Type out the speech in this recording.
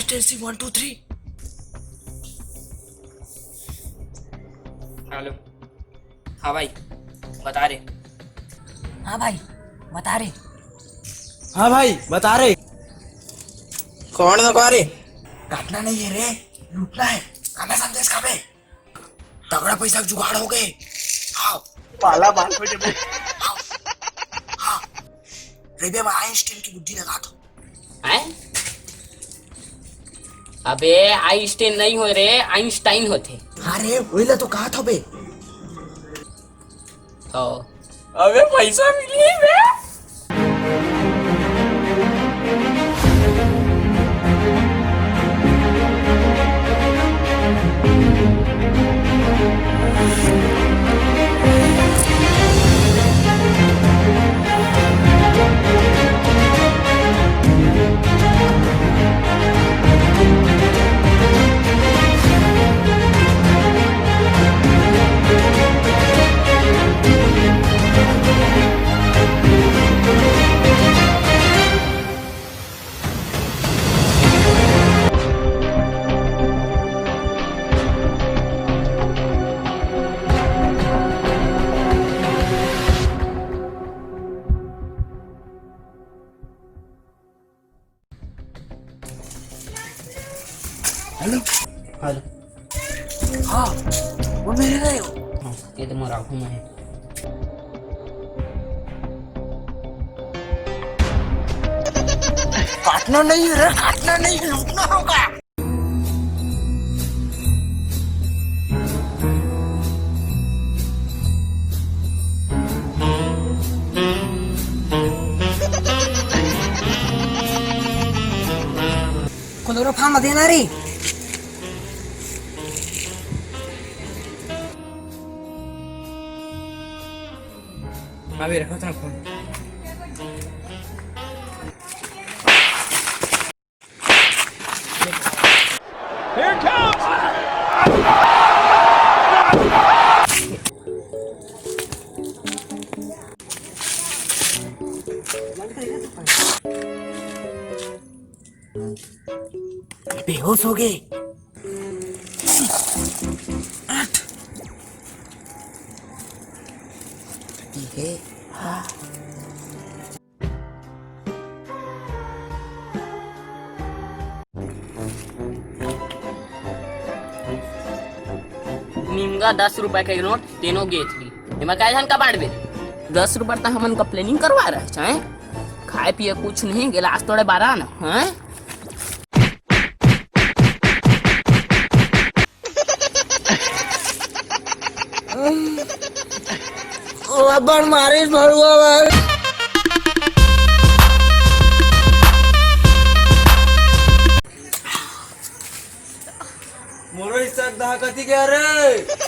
Testing 1 2 3। Hello. हाँ भाई बता रहे। हाँ भाई बता रहे। हाँ भाई बता रहे। कौन बता रहे? काटना नहीं है रे, लूटना है। हमें संदेश का बे तगड़ा पैसा जुगाड़ हो गए। हाँ पाला बाल हो जब हाँ रेबे में आइंस्टाइन की बुद्धि लगा दो। हैं? अबे आइंस्टाइन नहीं हो रे, आइंस्टाइन होते। अरे वही तो कहा था बे। तो अबे पैसा मिली बे। Hello hello. हाँ वो मेरे रहे हो। हाँ, ये तो मैं राखूं में है। काटना नहीं रे, काटना नहीं, लूटना होगा। क्लोरोफॉर्म देना रे। अभी रखो तो फोन। बेहोश हो गए। ठीक है। हाँ निम्गा 10 रुपए के नोट तीनों गेथ ली। एमा काय का बांटबे 10 रुपए तो हमन का प्लानिंग करवा रहे हैं। खाए पिए कुछ नहीं, गिलास तोड़े 12 ना हैं। अपन मारे भरुआ मोरो हिस्सा कथी क्या रे?